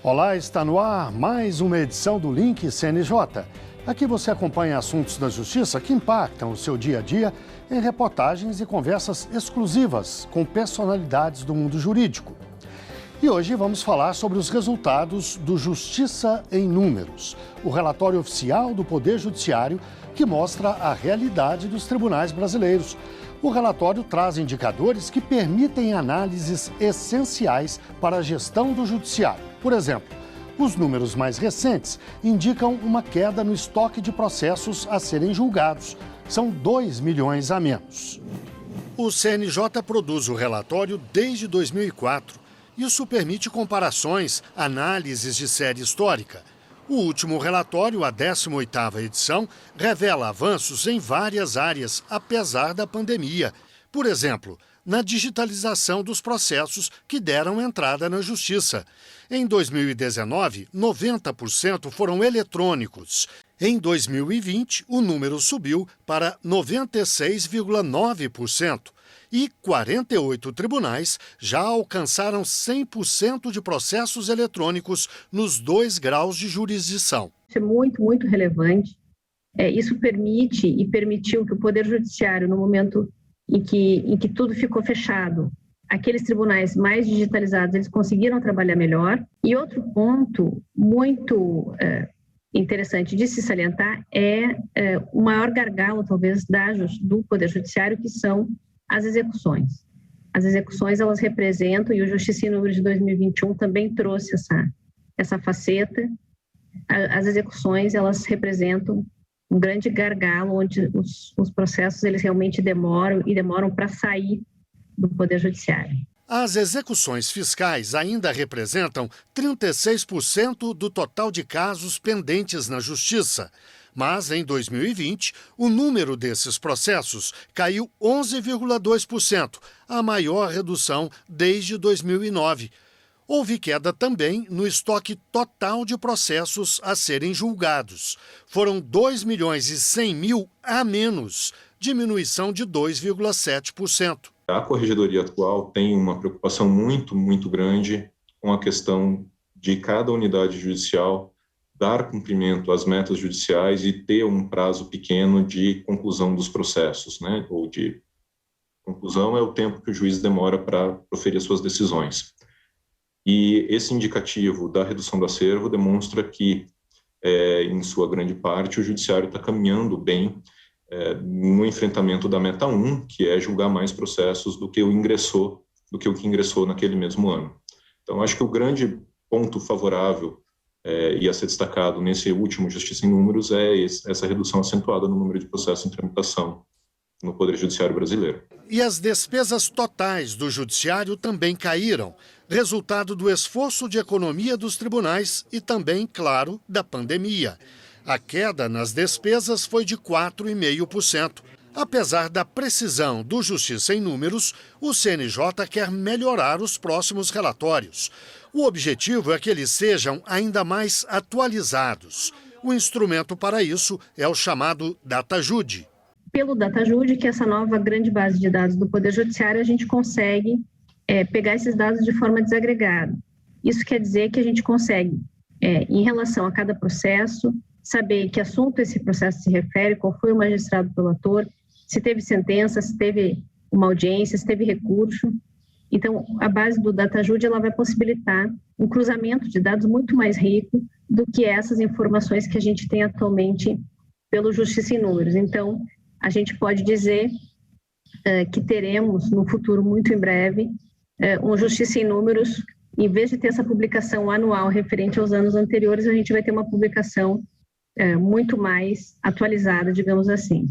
Olá, está no ar mais uma edição do Link CNJ. Aqui você acompanha assuntos da justiça que impactam o seu dia a dia em reportagens e conversas exclusivas com personalidades do mundo jurídico. E hoje vamos falar sobre os resultados do Justiça em Números, o relatório oficial do Poder Judiciário que mostra a realidade dos tribunais brasileiros. O relatório traz indicadores que permitem análises essenciais para a gestão do judiciário. Por exemplo, os números mais recentes indicam uma queda no estoque de processos a serem julgados. São 2 milhões a menos. O CNJ produz o relatório desde 2004. Isso permite comparações, análises de série histórica. O último relatório, a 18ª edição, revela avanços em várias áreas, apesar da pandemia. Por exemplo, na digitalização dos processos que deram entrada na Justiça. Em 2019, 90% foram eletrônicos. Em 2020, o número subiu para 96,9%. E 48 tribunais já alcançaram 100% de processos eletrônicos nos 2 graus de jurisdição. Isso é muito relevante. Isso permite e permitiu que o Poder Judiciário, no momento em que tudo ficou fechado, aqueles tribunais mais digitalizados, eles conseguiram trabalhar melhor. E outro ponto muito interessante de se salientar é o maior gargalo, talvez, do Poder Judiciário, que são as execuções. As execuções, elas representam, e o Justiça em Números de 2021 também trouxe essa faceta, as execuções, elas representam um grande gargalo, onde os processos, eles realmente demoram para sair do Poder Judiciário. As execuções fiscais ainda representam 36% do total de casos pendentes na Justiça. Mas, em 2020, o número desses processos caiu 11,2%, a maior redução desde 2009. Houve queda também no estoque total de processos a serem julgados. Foram 2 milhões e 100 mil a menos, diminuição de 2,7%. A Corregedoria atual tem uma preocupação muito grande com a questão de cada unidade judicial dar cumprimento às metas judiciais e ter um prazo pequeno de conclusão dos processos, né? Ou de conclusão é o tempo que o juiz demora para proferir suas decisões. E esse indicativo da redução do acervo demonstra que, em sua grande parte, o judiciário está caminhando bem no enfrentamento da meta 1, que é julgar mais processos do que o que ingressou naquele mesmo ano. Então, acho que o grande ponto favorável e a ser destacado nesse último Justiça em Números é essa redução acentuada no número de processos em tramitação no Poder Judiciário brasileiro. E as despesas totais do Judiciário também caíram, resultado do esforço de economia dos tribunais e também, claro, da pandemia. A queda nas despesas foi de 4,5%. Apesar da precisão do Justiça em Números, o CNJ quer melhorar os próximos relatórios. O objetivo é que eles sejam ainda mais atualizados. O instrumento para isso é o chamado DataJude. Pelo DataJude, que é essa nova grande base de dados do Poder Judiciário, a gente consegue pegar esses dados de forma desagregada. Isso quer dizer que a gente consegue, em relação a cada processo, saber que assunto esse processo se refere, qual foi o magistrado prolator, se teve sentença, se teve uma audiência, se teve recurso. Então, a base do DataJude, ela vai possibilitar um cruzamento de dados muito mais rico do que essas informações que a gente tem atualmente pelo Justiça em Números. Então, a gente pode dizer que teremos, no futuro muito em breve, um Justiça em Números, em vez de ter essa publicação anual referente aos anos anteriores, a gente vai ter uma publicação muito mais atualizada, digamos assim.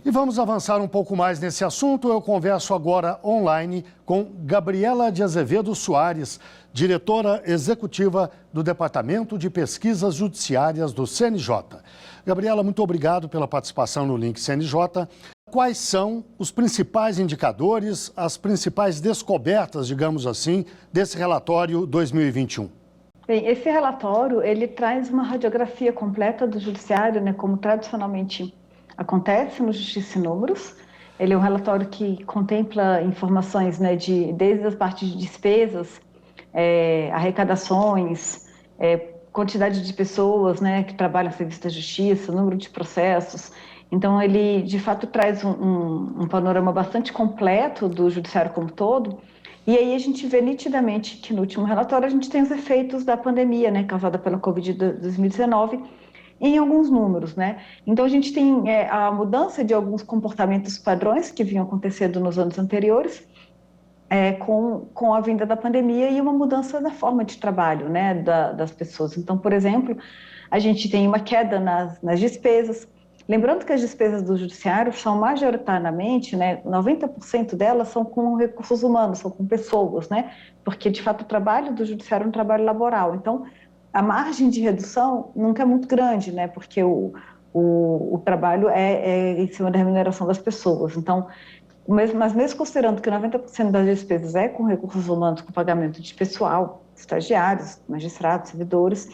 E vamos avançar um pouco mais nesse assunto. Eu converso agora online com Gabriela de Azevedo Soares, diretora executiva do Departamento de Pesquisas Judiciárias do CNJ. Gabriela, muito obrigado pela participação no Link CNJ. Quais são os principais indicadores, as principais descobertas, digamos assim, desse relatório 2021? Bem, esse relatório, ele traz uma radiografia completa do judiciário, né, como tradicionalmente acontece no Justiça em Números. Ele é um relatório que contempla informações, né, desde as partes de despesas, arrecadações, quantidade de pessoas, né, que trabalham no serviço da justiça, número de processos. Então, ele, de fato, traz um panorama bastante completo do judiciário como todo. E aí a gente vê nitidamente que no último relatório a gente tem os efeitos da pandemia, né, causada pela Covid-19, em alguns números, né? Então a gente tem a mudança de alguns comportamentos padrões que vinham acontecendo nos anos anteriores, com a vinda da pandemia e uma mudança da forma de trabalho, né, das pessoas. Então, por exemplo, a gente tem uma queda nas despesas. Lembrando que as despesas do judiciário são majoritariamente, né, 90% delas são com recursos humanos, são com pessoas, né, porque de fato o trabalho do judiciário é um trabalho laboral. Então, a margem de redução nunca é muito grande, né, porque o trabalho é em cima da remuneração das pessoas. Então, mas mesmo considerando que 90% das despesas é com recursos humanos, com pagamento de pessoal, estagiários, magistrados, servidores,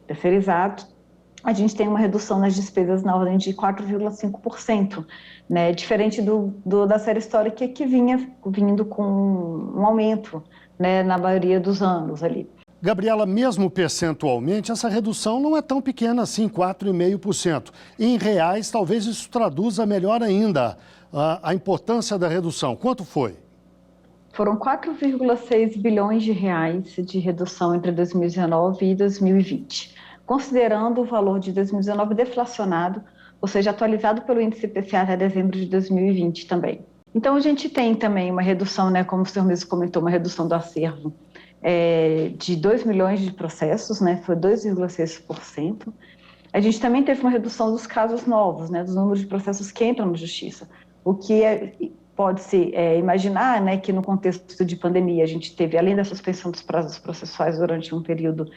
terceirizados, a gente tem uma redução nas despesas na ordem de 4,5%, né? Diferente da série histórica que vinha vindo com um aumento, né, na maioria dos anos ali. Gabriela, mesmo percentualmente, essa redução não é tão pequena assim, 4,5%. Em reais, talvez isso traduza melhor ainda a importância da redução. Quanto foi? Foram 4,6 bilhões de reais de redução entre 2019 e 2020. Considerando o valor de 2019 deflacionado, ou seja, atualizado pelo índice IPCA até dezembro de 2020 também. Então, a gente tem também uma redução, né, como o senhor mesmo comentou, uma redução do acervo de 2 milhões de processos, né, foi 2,6%. A gente também teve uma redução dos casos novos, né, dos números de processos que entram na justiça, o que pode-se imaginar, né, que no contexto de pandemia a gente teve, além da suspensão dos prazos processuais durante um período,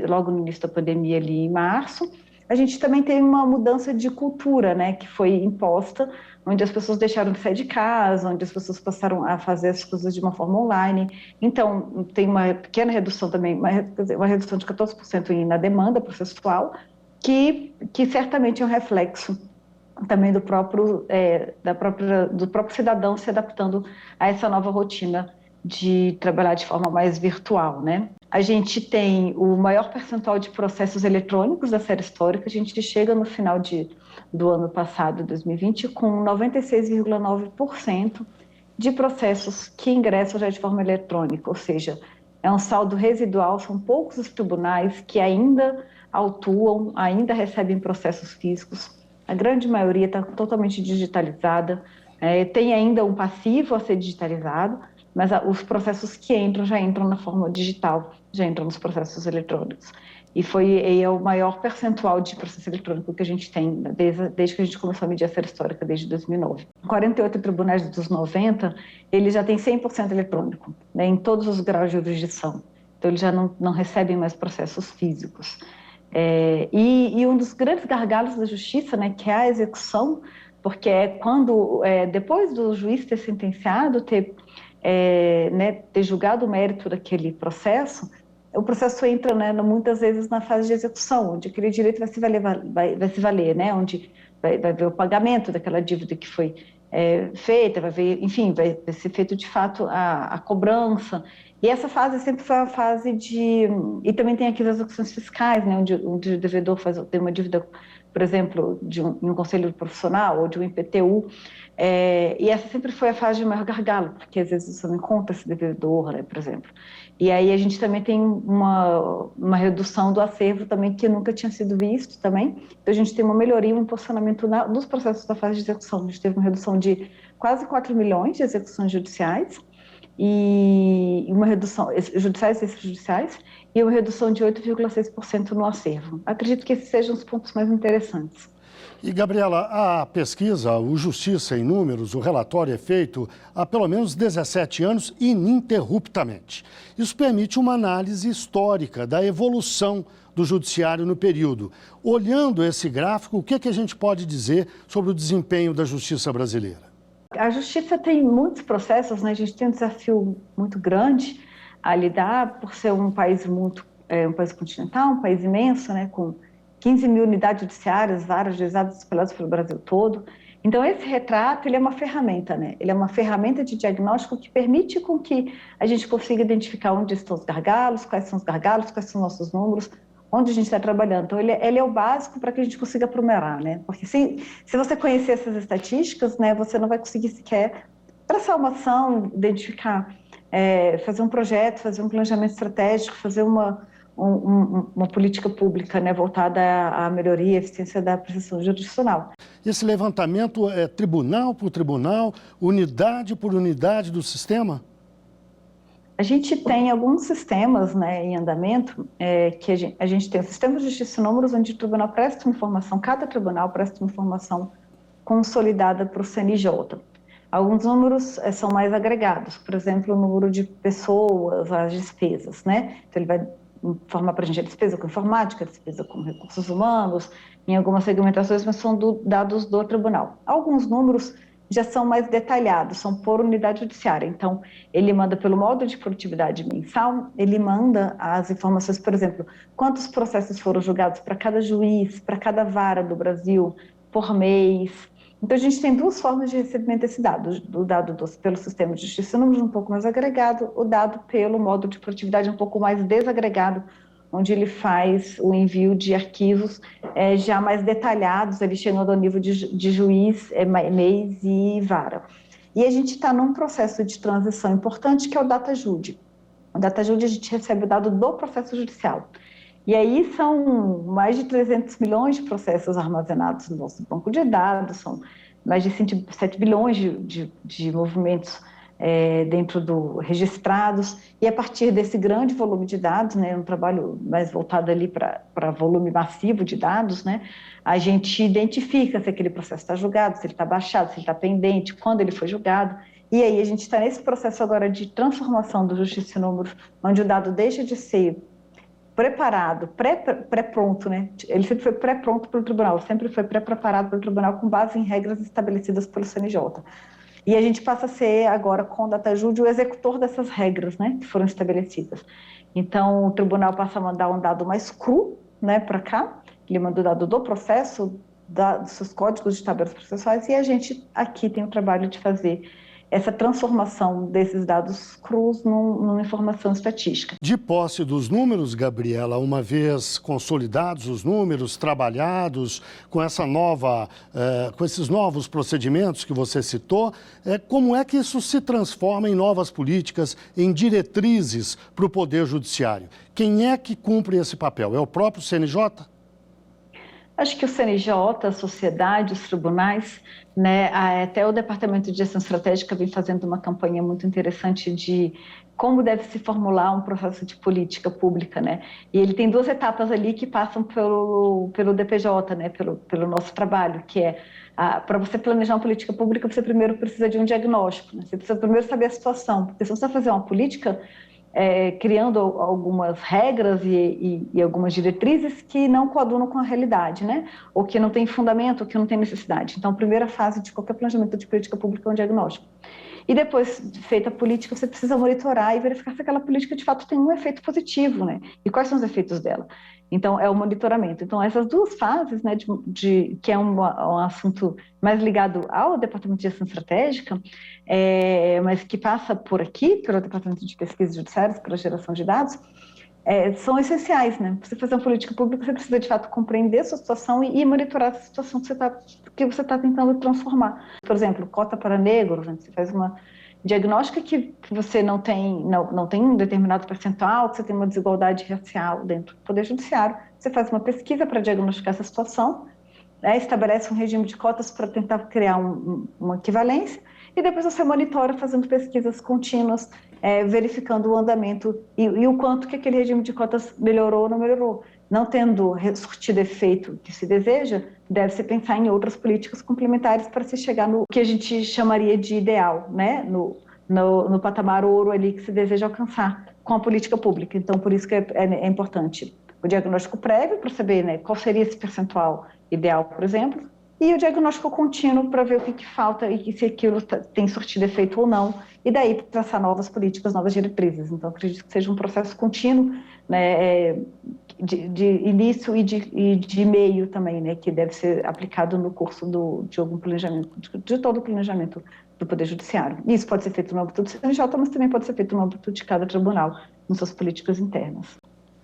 logo no início da pandemia ali em março, a gente também teve uma mudança de cultura, né, que foi imposta, onde as pessoas deixaram de sair de casa, onde as pessoas passaram a fazer as coisas de uma forma online. Então, tem uma pequena redução também, uma redução de 14% na demanda processual, que certamente é um reflexo também do próprio cidadão se adaptando a essa nova rotina de trabalhar de forma mais virtual, né? A gente tem o maior percentual de processos eletrônicos da série histórica. A gente chega no final do ano passado, 2020, com 96,9% de processos que ingressam já de forma eletrônica, ou seja, é um saldo residual, são poucos os tribunais que ainda autuam, ainda recebem processos físicos. A grande maioria está totalmente digitalizada, tem ainda um passivo a ser digitalizado, mas os processos que entram já entram na forma digital, já entram nos processos eletrônicos. E é o maior percentual de processo eletrônico que a gente tem desde que a gente começou a medir a série histórica, desde 2009. 48 tribunais dos 90, eles já têm 100% eletrônico, né, em todos os graus de jurisdição. Então, eles já não recebem mais processos físicos. E um dos grandes gargalos da justiça, né, que é a execução, porque depois do juiz ter sentenciado, ter julgado o mérito daquele processo, o processo entra, né, muitas vezes na fase de execução, onde aquele direito vai se valer, né, onde vai ver o pagamento daquela dívida que foi feita, vai ser feito de fato a cobrança. E essa fase sempre foi a fase e também tem aqui as execuções fiscais, né, onde o devedor tem uma dívida, por exemplo, de um conselho profissional ou de um IPTU, e essa sempre foi a fase de maior gargalo, porque às vezes você não encontra esse devedor, né, por exemplo. E aí a gente também tem uma redução do acervo também que nunca tinha sido visto também. Então a gente tem uma melhoria, um impulsionamento nos processos da fase de execução. A gente teve uma redução de quase 4 milhões de execuções judiciais, e uma redução judiciais e extrajudiciais, e uma redução de 8,6% no acervo. Acredito que esses sejam os pontos mais interessantes. E, Gabriela, a pesquisa, o Justiça em Números, o relatório é feito há pelo menos 17 anos ininterruptamente. Isso permite uma análise histórica da evolução do judiciário no período. Olhando esse gráfico, o que a gente pode dizer sobre o desempenho da justiça brasileira? A justiça tem muitos processos, né? A gente tem um desafio muito grande a lidar por ser um país um país continental, um país imenso, né? Com 15 mil unidades judiciárias, várias juizadas espalhadas pelo Brasil todo. Então, esse retrato, ele é uma ferramenta, né? Ele é uma ferramenta de diagnóstico que permite com que a gente consiga identificar onde estão os gargalos, quais são os nossos números, onde a gente está trabalhando. Então, ele é o básico para que a gente consiga aprimorar, né? Porque se você conhecer essas estatísticas, né, você não vai conseguir sequer traçar uma ação, identificar, fazer um projeto, fazer um planejamento estratégico, fazer uma política pública, né, voltada à melhoria e eficiência da prestação jurisdicional. Esse levantamento é tribunal por tribunal, unidade por unidade do sistema? A gente tem alguns sistemas, né, em andamento, que a gente tem o sistema de justiça e números, onde o tribunal presta uma informação, cada tribunal presta uma informação consolidada para o CNJ. Alguns números são mais agregados, por exemplo, o número de pessoas, as despesas, né? Então, ele vai informar para a gente a despesa com informática, a despesa com recursos humanos, em algumas segmentações, mas são dados do tribunal. Alguns números já são mais detalhados, são por unidade judiciária. Então, ele manda pelo modo de produtividade mensal, ele manda as informações, por exemplo, quantos processos foram julgados para cada juiz, para cada vara do Brasil, por mês. Então, a gente tem duas formas de recebimento desse dado, o dado pelo sistema de justiça e números um pouco mais agregado, o dado pelo modo de produtividade um pouco mais desagregado, onde ele faz o envio de arquivos já mais detalhados, ele chegando ao nível de juiz, mês e vara. E a gente está num processo de transição importante, que é o DataJude. O DataJude, a gente recebe o dado do processo judicial. E aí são mais de 300 milhões de processos armazenados no nosso banco de dados, são mais de 7 bilhões de movimentos dentro do registrados, e a partir desse grande volume de dados, né, um trabalho mais voltado ali para volume massivo de dados, né, a gente identifica se aquele processo está julgado, se ele está baixado, se ele está pendente, quando ele foi julgado, e aí a gente está nesse processo agora de transformação do Justiça e Números, onde o dado deixa de ser preparado, pré-pronto, né? Ele sempre foi pré-pronto pelo tribunal, sempre foi pré-preparado pelo tribunal com base em regras estabelecidas pelo CNJ. E a gente passa a ser agora, com o DataJude, o executor dessas regras, né, que foram estabelecidas. Então, o tribunal passa a mandar um dado mais cru, né, para cá, ele manda o dado do processo, dos seus códigos de tabelas processuais, e a gente aqui tem o trabalho de fazer essa transformação desses dados crus numa informação estatística. De posse dos números, Gabriela, uma vez consolidados os números, trabalhados com com esses novos procedimentos que você citou, como é que isso se transforma em novas políticas, em diretrizes para o Poder Judiciário? Quem é que cumpre esse papel? É o próprio CNJ? Acho que o CNJ, a sociedade, os tribunais, né, até o Departamento de Gestão Estratégica vem fazendo uma campanha muito interessante de como deve se formular um processo de política pública, né? E ele tem duas etapas ali que passam pelo DPJ, né, pelo nosso trabalho, que é para você planejar uma política pública, você primeiro precisa de um diagnóstico, né? Você precisa primeiro saber a situação, porque se você vai fazer uma política criando algumas regras e algumas diretrizes que não coadunam com a realidade, né? Ou que não tem fundamento, ou que não tem necessidade. Então, a primeira fase de qualquer planejamento de política pública é um diagnóstico. E depois, feita a política, você precisa monitorar e verificar se aquela política, de fato, tem um efeito positivo, né? E quais são os efeitos dela. Então, é o monitoramento. Então, essas duas fases, né, que é um assunto mais ligado ao Departamento de Gestão Estratégica, mas que passa por aqui, pelo Departamento de Pesquisas Judiciárias, pela geração de dados, são essenciais, né? Para você fazer uma política pública, você precisa, de fato, compreender a sua situação e monitorar a situação que você está tentando transformar. Por exemplo, cota para negros, né? Você faz uma diagnóstica que você não tem um determinado percentual, que você tem uma desigualdade racial dentro do Poder Judiciário, você faz uma pesquisa para diagnosticar essa situação, né? Estabelece um regime de cotas para tentar criar uma equivalência, e depois você monitora fazendo pesquisas contínuas, verificando o andamento e o quanto que aquele regime de cotas melhorou ou não melhorou. Não tendo surtido efeito que se deseja, deve-se pensar em outras políticas complementares para se chegar no que a gente chamaria de ideal, né? No patamar ouro ali que se deseja alcançar com a política pública. Então, por isso que é importante o diagnóstico prévio para saber, né, qual seria esse percentual ideal, por exemplo, e o diagnóstico contínuo para ver o que falta e se aquilo tem surtido efeito ou não, e daí traçar novas políticas, novas diretrizes. Então, acredito que seja um processo contínuo, né, de início e de meio também, né, que deve ser aplicado no curso de algum planejamento, de todo o planejamento do Poder Judiciário. Isso pode ser feito no âmbito do CNJ, mas também pode ser feito no âmbito de cada tribunal, em suas políticas internas.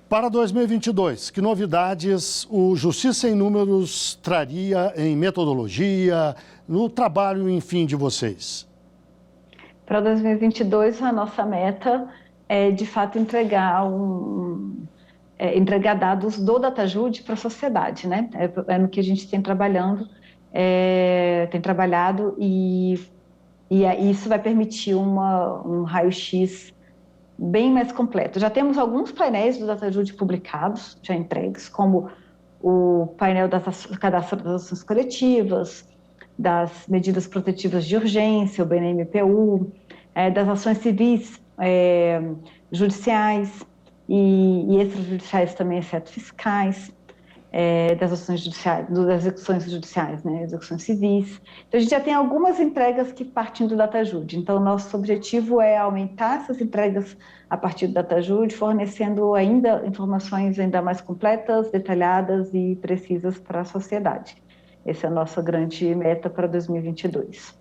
Para 2022, que novidades o Justiça em Números traria em metodologia, no trabalho, enfim, de vocês? Para 2022, a nossa meta é, de fato, entregar dados do DataJude para a sociedade, né? É no que a gente tem trabalhado e isso vai permitir um raio-x bem mais completo. Já temos alguns painéis do DataJude publicados, já entregues, como o painel do cadastro das ações coletivas, das medidas protetivas de urgência, o BNMPU, das ações civis judiciais e extrajudiciais também, exceto fiscais, das ações judiciais, das execuções judiciais, né, execuções civis. Então, a gente já tem algumas entregas que partem do DataJude. Então, nosso objetivo é aumentar essas entregas a partir do DataJude, fornecendo ainda informações ainda mais completas, detalhadas e precisas para a sociedade. Essa é a nossa grande meta para 2022.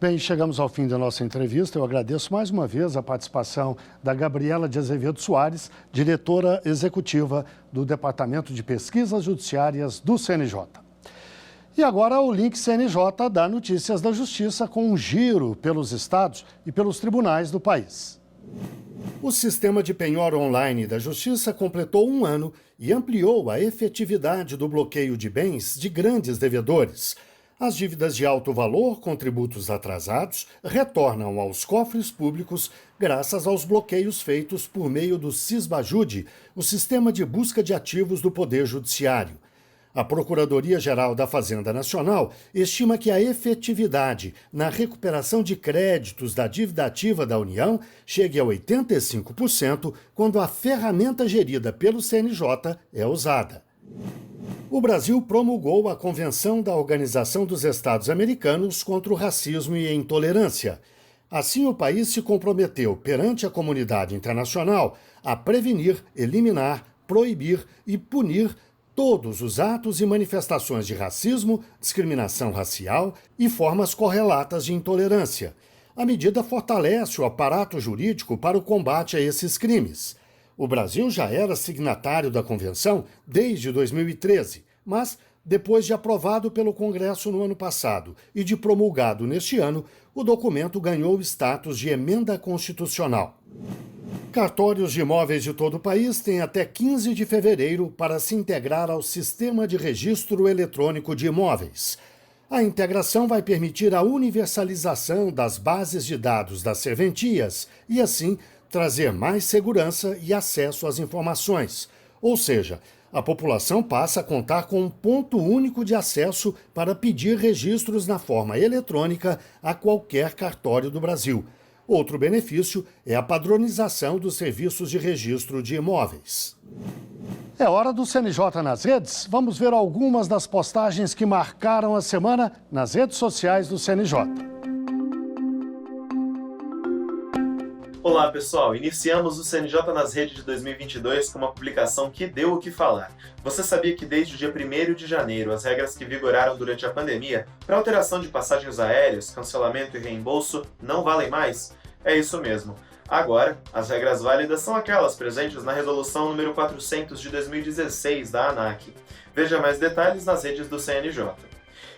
Bem, chegamos ao fim da nossa entrevista. Eu agradeço mais uma vez a participação da Gabriela de Azevedo Soares, diretora executiva do Departamento de Pesquisas Judiciárias do CNJ. E agora o Link CNJ dá notícias da Justiça com um giro pelos estados e pelos tribunais do país. O sistema de penhora online da Justiça completou 1 ano e ampliou a efetividade do bloqueio de bens de grandes devedores. As dívidas de alto valor com tributos atrasados retornam aos cofres públicos graças aos bloqueios feitos por meio do Sisbajude, o sistema de busca de ativos do Poder Judiciário. A Procuradoria-Geral da Fazenda Nacional estima que a efetividade na recuperação de créditos da dívida ativa da União chegue a 85% quando a ferramenta gerida pelo CNJ é usada. O Brasil promulgou a Convenção da Organização dos Estados Americanos contra o Racismo e a Intolerância. Assim, o país se comprometeu perante a comunidade internacional a prevenir, eliminar, proibir e punir todos os atos e manifestações de racismo, discriminação racial e formas correlatas de intolerância. A medida fortalece o aparato jurídico para o combate a esses crimes. O Brasil já era signatário da Convenção desde 2013, mas, depois de aprovado pelo Congresso no ano passado e de promulgado neste ano, o documento ganhou status de emenda constitucional. Cartórios de imóveis de todo o país têm até 15 de fevereiro para se integrar ao Sistema de Registro Eletrônico de Imóveis. A integração vai permitir a universalização das bases de dados das serventias e, assim, trazer mais segurança e acesso às informações. Ou seja, a população passa a contar com um ponto único de acesso para pedir registros na forma eletrônica a qualquer cartório do Brasil. Outro benefício é a padronização dos serviços de registro de imóveis. É hora do CNJ nas redes. Vamos ver algumas das postagens que marcaram a semana nas redes sociais do CNJ. Olá pessoal, iniciamos o CNJ nas redes de 2022 com uma publicação que deu o que falar. Você sabia que desde o dia 1º de janeiro as regras que vigoraram durante a pandemia para alteração de passagens aéreas, cancelamento e reembolso não valem mais? É isso mesmo. Agora, as regras válidas são aquelas presentes na resolução número 400 de 2016 da ANAC. Veja mais detalhes nas redes do CNJ.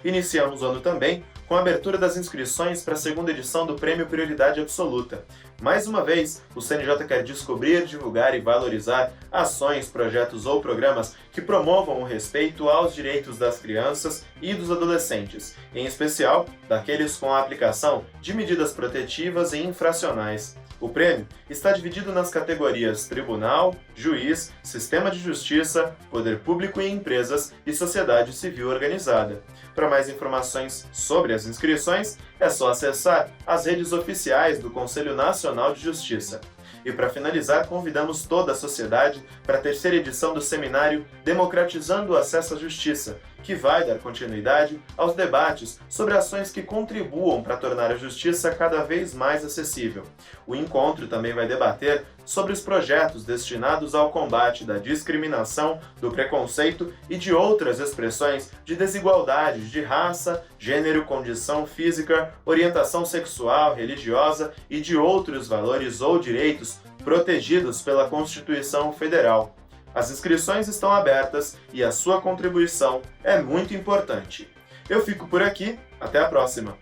Iniciamos o ano também com a abertura das inscrições para a segunda edição do Prêmio Prioridade Absoluta. Mais uma vez, o CNJ quer descobrir, divulgar e valorizar ações, projetos ou programas que promovam o respeito aos direitos das crianças e dos adolescentes, em especial daqueles com a aplicação de medidas protetivas e infracionais. O prêmio está dividido nas categorias Tribunal, Juiz, Sistema de Justiça, Poder Público e Empresas e Sociedade Civil Organizada. Para mais informações sobre as inscrições, é só acessar as redes oficiais do Conselho Nacional de Justiça. E para finalizar, convidamos toda a sociedade para a 3ª edição do seminário Democratizando o Acesso à Justiça, que vai dar continuidade aos debates sobre ações que contribuam para tornar a justiça cada vez mais acessível. O encontro também vai debater sobre os projetos destinados ao combate da discriminação, do preconceito e de outras expressões de desigualdades de raça, gênero, condição física, orientação sexual, religiosa e de outros valores ou direitos protegidos pela Constituição Federal. As inscrições estão abertas e a sua contribuição é muito importante. Eu fico por aqui, até a próxima!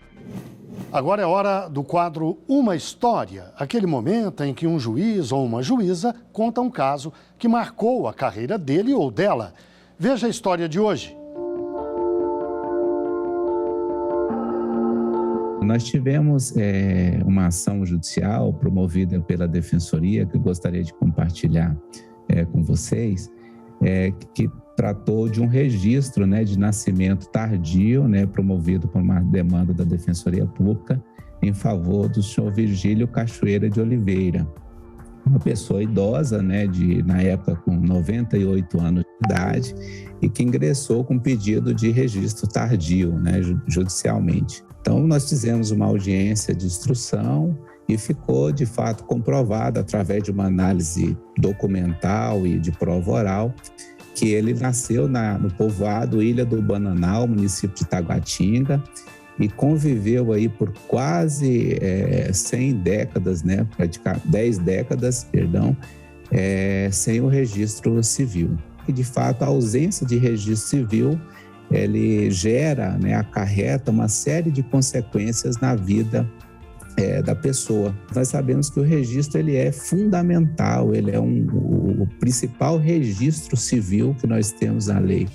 Agora é hora do quadro Uma História, aquele momento em que um juiz ou uma juíza conta um caso que marcou a carreira dele ou dela. Veja a história de hoje. Nós tivemos uma ação judicial promovida pela Defensoria, que eu gostaria de compartilhar com vocês, que tratou de um registro, de nascimento tardio, promovido por uma demanda da Defensoria Pública em favor do senhor Virgílio Cachoeira de Oliveira, uma pessoa idosa, na época com 98 anos de idade, e que ingressou com pedido de registro tardio, judicialmente. Então, nós fizemos uma audiência de instrução e ficou, de fato, comprovado, através de uma análise documental e de prova oral, que ele nasceu no povoado Ilha do Bananal, município de Taguatinga, e conviveu aí por quase 100 décadas, 10 décadas, sem o registro civil. E, de fato, a ausência de registro civil, ele gera, acarreta uma série de consequências na vida da pessoa. Nós sabemos que o registro ele é fundamental, ele é o principal registro civil que nós temos na Lei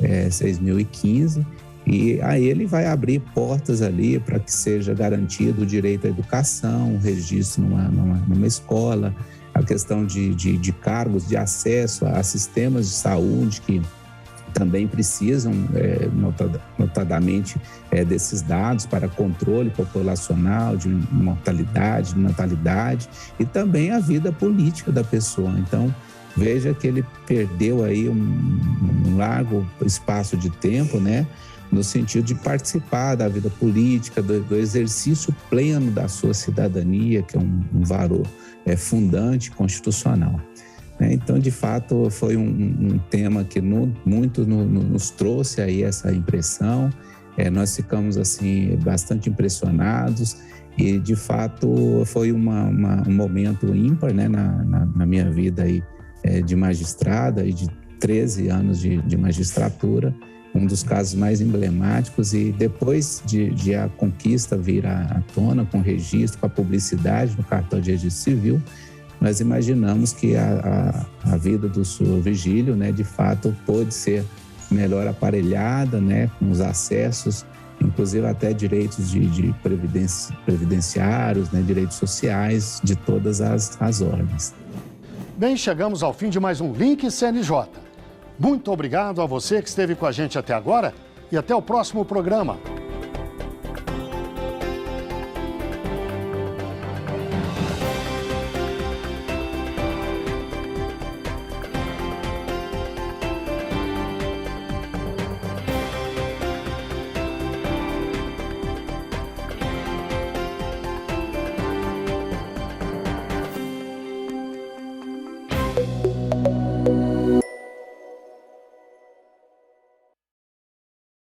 6.015, e aí ele vai abrir portas ali para que seja garantido o direito à educação, o registro numa escola, a questão de cargos de acesso a sistemas de saúde que também precisam, notadamente, desses dados para controle populacional, de mortalidade, de natalidade, e também a vida política da pessoa. Então, veja que ele perdeu aí um largo espaço de tempo, no sentido de participar da vida política, do exercício pleno da sua cidadania, que é um valor fundante constitucional. Então, de fato, foi um tema que muito nos trouxe aí essa impressão. Nós ficamos, assim, bastante impressionados e, de fato, foi um momento ímpar, na minha vida aí, de magistrada e de 13 anos de magistratura, um dos casos mais emblemáticos. E depois de a conquista vir à tona com registro, com a publicidade no cartório de registro civil, nós imaginamos que a vida do senhor Virgílio, de fato, pôde ser melhor aparelhada, com os acessos, inclusive até direitos de previdenciários, direitos sociais de todas as ordens. Bem, chegamos ao fim de mais um Link CNJ. Muito obrigado a você que esteve com a gente até agora e até o próximo programa.